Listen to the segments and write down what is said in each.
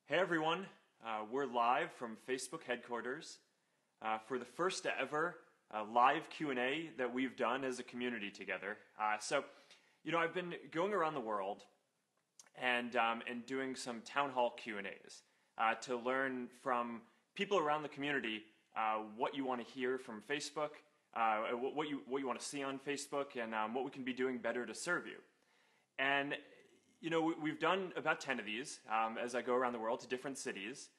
Hey everyone, we're live from Facebook headquarters for the first ever live Q&A that we've done as a community together. I've been going around the world and doing some town hall Q&As to learn from people around the community what you want to hear from Facebook, what you want to see on Facebook, and what we can be doing better to serve you. And we've done about 10 of these as I go around the world to different cities.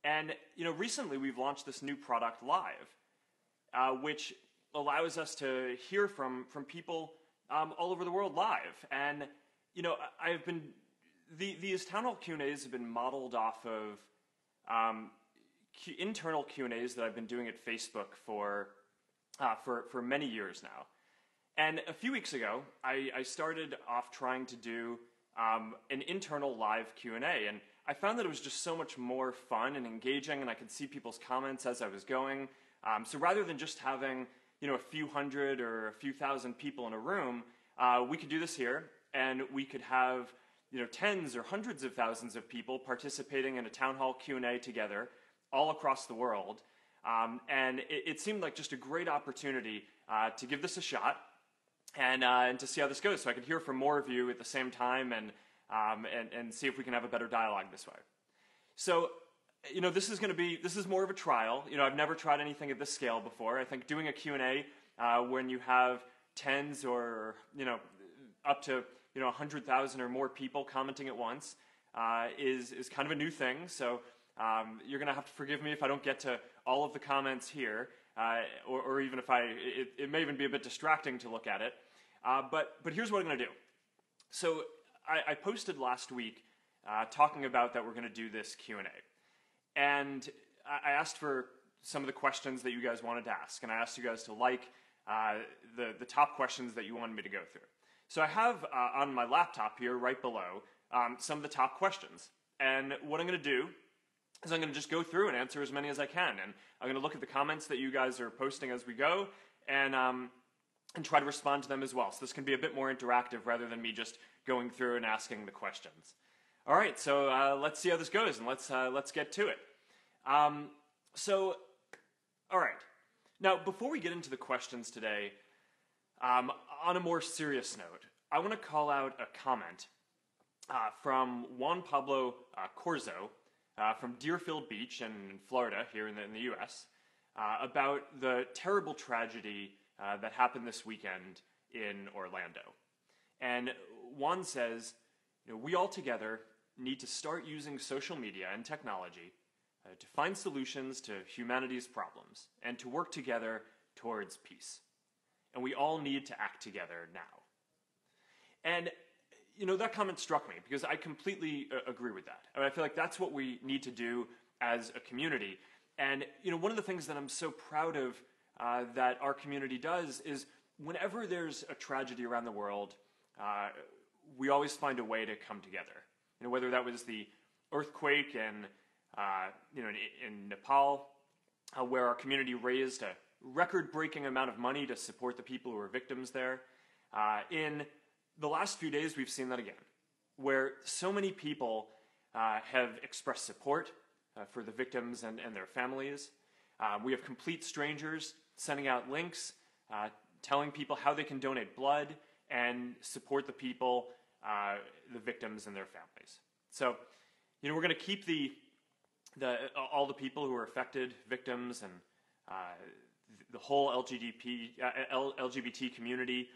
And, recently we've launched this new product live, which allows us to hear from people all over the world live. And, these town hall Q&As have been modeled off of internal Q&As that I've been doing at Facebook for many years now. And a few weeks ago, I started off trying to do an internal live Q&A, and I found that it was just so much more fun and engaging, and I could see people's comments as I was going. So rather than just having a few hundred or a few thousand people in a room, we could do this here, and we could have tens or hundreds of thousands of people participating in a town hall Q&A together all across the world. And it seemed like just a great opportunity to give this a shot. And to see how this goes, so I could hear from more of you at the same time, and see if we can have a better dialogue this way. So, this is more of a trial. I've never tried anything at this scale before. I think doing a Q&A when you have tens or up to 100,000 or more people commenting at once is kind of a new thing. So you're going to have to forgive me if I don't get to all of the comments here, or even if it may even be a bit distracting to look at it. But here's what I'm going to do. So I posted last week talking about that we're going to do this Q&A. And I asked for some of the questions that you guys wanted to ask. And I asked you guys to like the top questions that you wanted me to go through. So I have on my laptop here right below some of the top questions. And what I'm going to do is I'm going to just go through and answer as many as I can. And I'm going to look at the comments that you guys are posting as we go, and try to respond to them as well. So this can be a bit more interactive rather than me just going through and asking the questions. All right, so let's see how this goes, and let's get to it. All right. Now, before we get into the questions today, on a more serious note, I want to call out a comment from Juan Pablo Corzo, from Deerfield Beach in Florida, here in the U.S., about the terrible tragedy that happened this weekend in Orlando. And Juan says, we all together need to start using social media and technology to find solutions to humanity's problems and to work together towards peace. And we all need to act together now. And that comment struck me because I completely agree with that. I feel like that's what we need to do as a community. And, one of the things that I'm so proud of that our community does is whenever there's a tragedy around the world, we always find a way to come together. Whether that was the earthquake in Nepal, where our community raised a record-breaking amount of money to support the people who were victims there. In the last few days, we've seen that again, where so many people have expressed support for the victims and their families. We have complete strangers sending out links, telling people how they can donate blood and support the people, the victims and their families. So, we're going to keep all the people who are affected, victims, and the whole LGBT community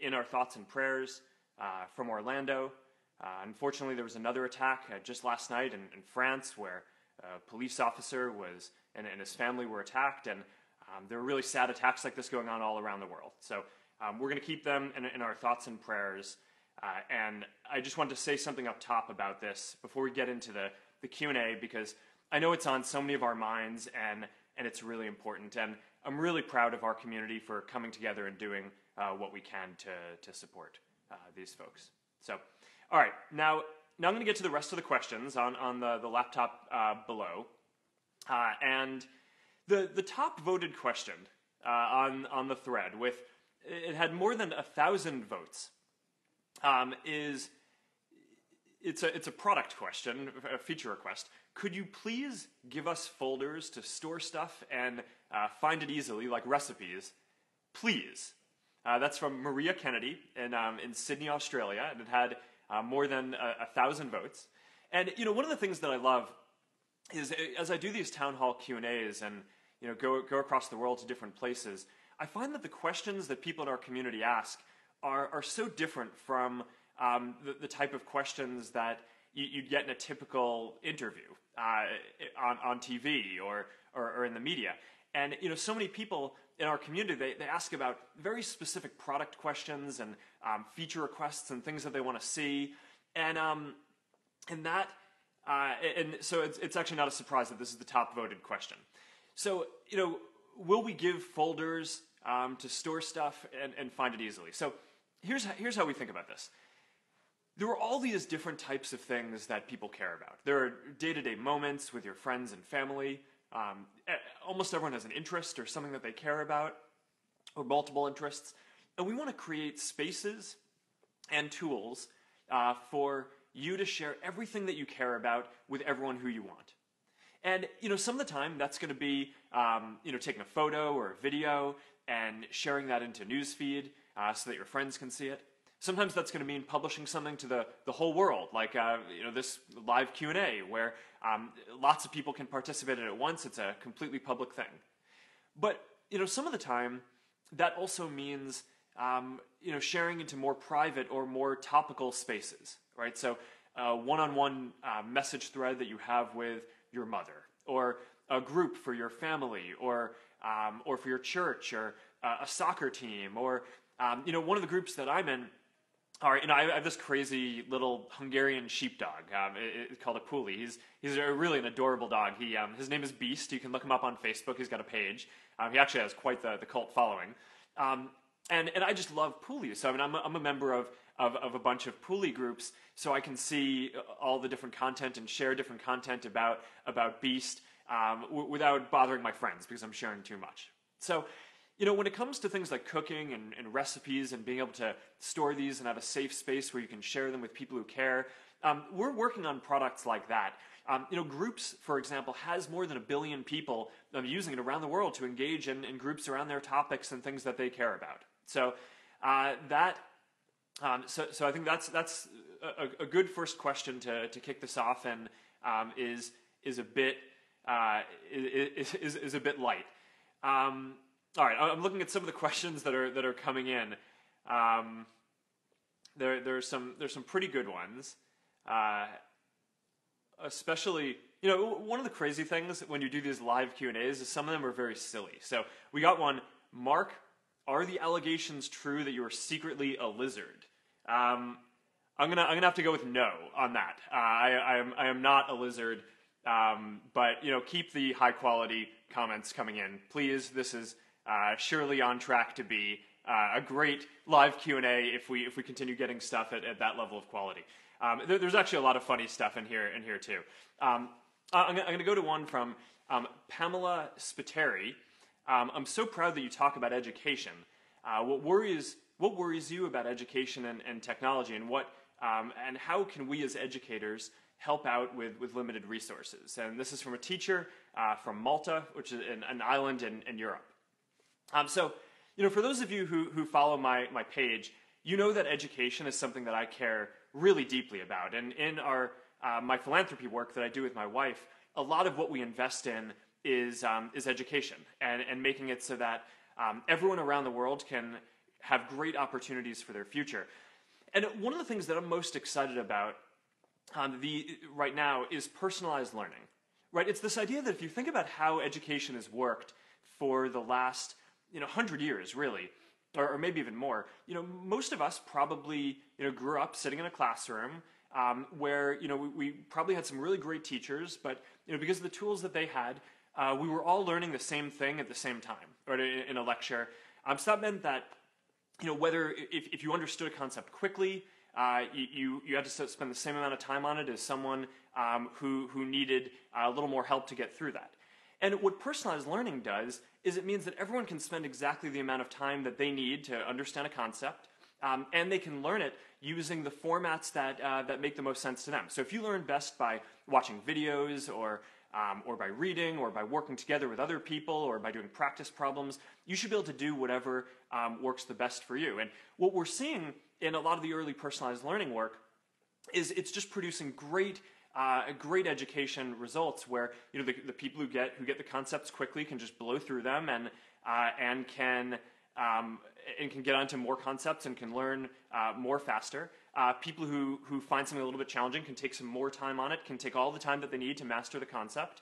in our thoughts and prayers from Orlando. Unfortunately, there was another attack just last night in France where a police officer and his family were attacked, and there are really sad attacks like this going on all around the world. So we're going to keep them in our thoughts and prayers. And I just wanted to say something up top about this before we get into the Q&A, because I know it's on so many of our minds, and it's really important. And I'm really proud of our community for coming together and doing what we can to support these folks. So, all right, now I'm going to get to the rest of the questions on the laptop below. And the top voted question on the thread, it had more than 1,000 votes, is it's a product question, a feature request. Could you please give us folders to store stuff and find it easily, like recipes? Please. That's from Maria Kennedy in Sydney, Australia, and it had more than 1,000 votes. And one of the things that I love is as I do these town hall Q&As and go across the world to different places, I find that the questions that people in our community ask are so different from the type of questions that you'd get in a typical interview on TV or in the media. And so many people in our community, they ask about very specific product questions and feature requests and things that they want to see, and so it's actually not a surprise that this is the top voted question. So will we give folders to store stuff and find it easily? So here's how we think about this. There are all these different types of things that people care about. There are day-to-day moments with your friends and family. Almost everyone has an interest or something that they care about, or multiple interests. And we want to create spaces and tools for you to share everything that you care about with everyone who you want. And some of the time that's going to be taking a photo or a video and sharing that into newsfeed so that your friends can see it. Sometimes that's going to mean publishing something to the whole world, like this live Q&A where lots of people can participate in it at once. It's a completely public thing. But some of the time that also means sharing into more private or more topical spaces, right? So one-on-one message thread that you have with your mother, or a group for your family, or for your church, or a soccer team, or one of the groups that I'm in. I have this crazy little Hungarian sheepdog. It's called a Puli. He's really an adorable dog. His name is Beast. You can look him up on Facebook. He's got a page. He actually has quite the cult following. And I just love Pulis. So I'm a member of a bunch of Puli groups, so I can see all the different content and share different content about Beast without bothering my friends because I'm sharing too much. So when it comes to things like cooking and recipes and being able to store these and have a safe space where you can share them with people who care, we're working on products like that. Groups, for example, has more than 1 billion people using it around the world to engage in groups around their topics and things that they care about. So so I think that's a good first question to kick this off, and is a bit light. All right, I'm looking at some of the questions that are coming in. There's some pretty good ones, especially one of the crazy things when you do these live Q&As is some of them are very silly. So we got one. Mark, are the allegations true that you are secretly a lizard? I'm gonna have to go with no on that. I am not a lizard, but keep the high quality comments coming in, please. This is surely on track to be a great live Q&A if we continue getting stuff at that level of quality. There's actually a lot of funny stuff in here too. I'm going to go to one from Pamela Spiteri. I'm so proud that you talk about education. What worries you about education and technology, and how can we as educators help out with limited resources? And this is from a teacher from Malta, which is an island in Europe. So, for those of you who follow my page, that education is something that I care really deeply about. And in my philanthropy work that I do with my wife, a lot of what we invest in is education and making it so that everyone around the world can have great opportunities for their future. And one of the things that I'm most excited about right now is personalized learning. Right? It's this idea that if you think about how education has worked for the last 100 years, really, or maybe even more, most of us probably grew up sitting in a classroom where we probably had some really great teachers, but because of the tools that they had, we were all learning the same thing at the same time, or in a lecture. So that meant that whether if you understood a concept quickly, you had to spend the same amount of time on it as someone who needed a little more help to get through that. And what personalized learning does is it means that everyone can spend exactly the amount of time that they need to understand a concept, and they can learn it using the formats that make the most sense to them. So if you learn best by watching videos or by reading or by working together with other people or by doing practice problems, you should be able to do whatever works the best for you. And what we're seeing in a lot of the early personalized learning work is it's just producing great education results where the people who get the concepts quickly can just blow through them and can get onto more concepts and can learn more faster. People who find something a little bit challenging can take some more time on it, can take all the time that they need to master the concept.